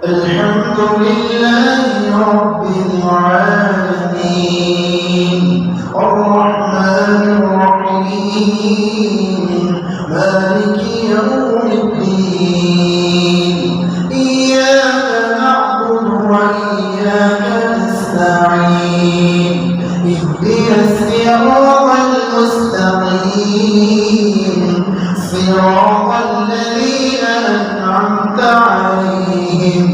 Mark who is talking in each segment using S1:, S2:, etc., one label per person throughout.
S1: الحمد لله رب العالمين الرحمن الرحيم مالك يوم الدين إياك نعبد وإياك نستعين اهدنا الصراط المستقيم صراط الذين أنعمت عليهم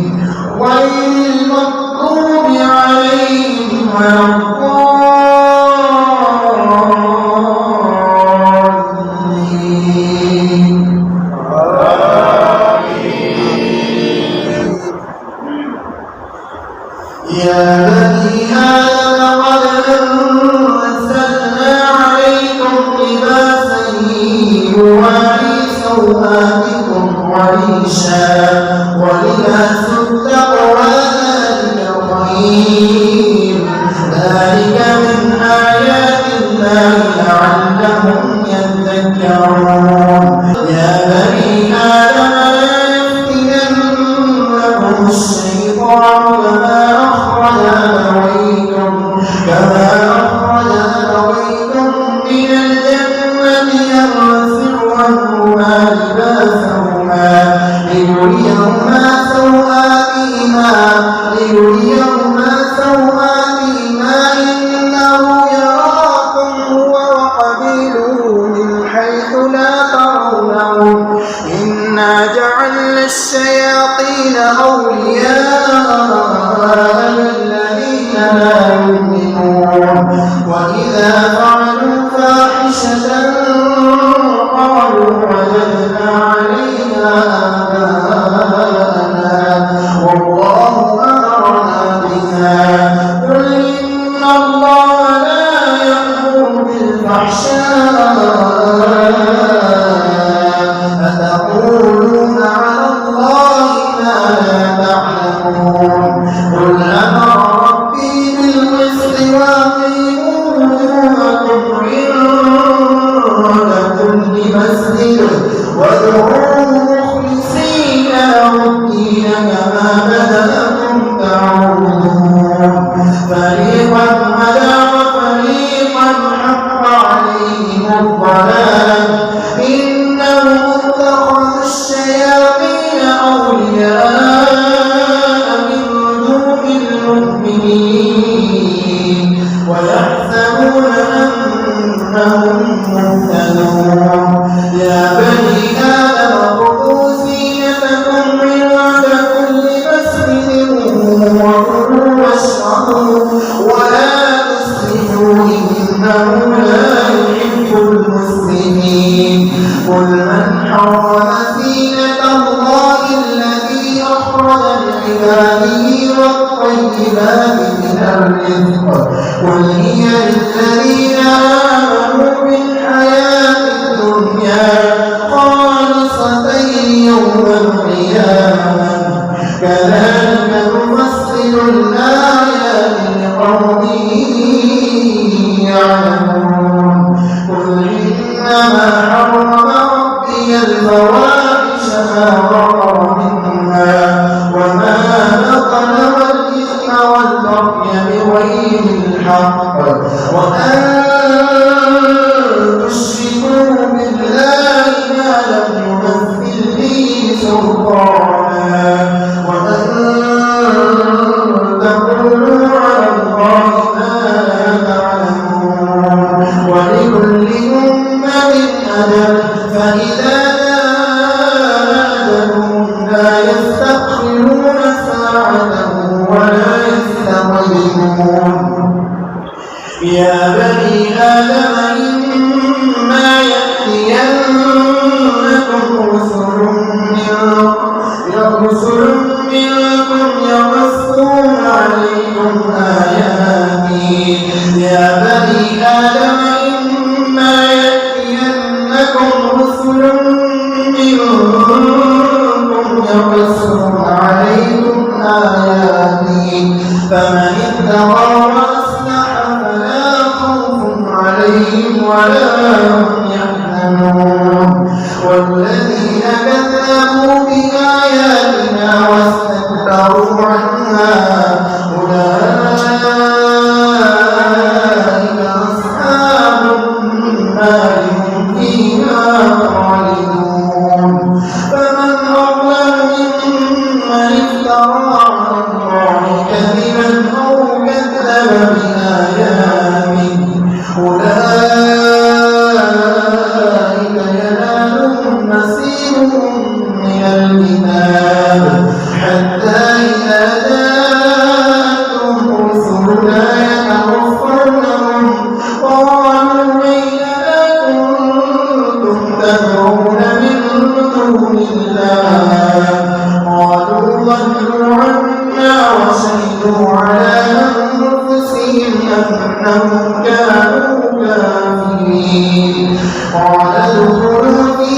S1: غير المغضوب عليهم ولا الضالين. يا بني آدم قد أنزلنا عليكم لباسا يواري سوآتكم وريشا ولباس التقوى ذلك خير ذلك من آيات الله لعلهم يذكرون. يا بني آدم لا يفتننكم الشيطان كما أخرج أبويكم من الجنة ينزع عنهما لباسهما ليريهما سوآتهما إنه يراكم هو وقبيله من حيث لا ترونهم إنا جعلنا الشياطين أولياء الذين لا يؤمنون وإذا فعلوا فاحشة قالوا وجدنا عليها آباءنا والله أمرنا بها قل إن الله لا يأمر بالفحشاء أتقولون على الله ما لا تعلمون. قل أمر ربي بالقسط وأقيموا وجوهكم عند كل مسجد وادعوه مخلصين له الدين كما بدأكم تعودون. فريقا هدى وفريقا حق عليهم الضلالة إنهم اتخذوا الشياطين أولياء من دون المؤمنين ويحسبون أنهم مهتدون. يا بني آدم خذوا زينتكم عند كل مسجد وكلوا واشربوا ولا تسرفوا إنه لا يحب المسرفين. قل من حرم زينة الله التي أخرج لعباده والطيبات من الرزق قل هي للذين آمنوا بالحياة الدنيا خالصة يوم القيامة كذلك نفصل الآيات لقوم يعلمون. قل إنما حرم ربي الفواحش ما ظهر منها وما بطن والإثم والبغي بغير الحق وأن تشركوا بالله ما لم ينزل به سلطانا وأن تقولوا على الله ما لا تعلمون. ولكل أمة أجل فإذا جاء أجلهم لا يستأخرون ساعة ولا يستقدمون. يا بني آدم إما يأتينكم رسل منكم يقصون عليكم آياتي. يا بني آدم إما يأتينكم رسل منكم يقصون عليكم آياتي فمن اتقى وأصلح فلا خوف عليهم ولا هم يحزنون. والذين كذبوا بآياتنا واستكبروا استكبروا عنها أولئك أصحاب النار هم فيها خالدون فمن أظلم ممن افترى على الله كذبا أو كذب بآياته أولئك ينالهم نصيبهم من الكتاب حتى إذا جاءتهم رسلنا يتوفونهم قالوا أينما كنتم تدعون من دون الله قالوا ضلوا عنا وشهدوا على أنفسهم أنهم كانوا كافرين قال ادخلوا في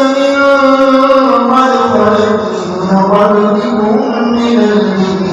S1: أمم قد خلت من قبلكم من الجن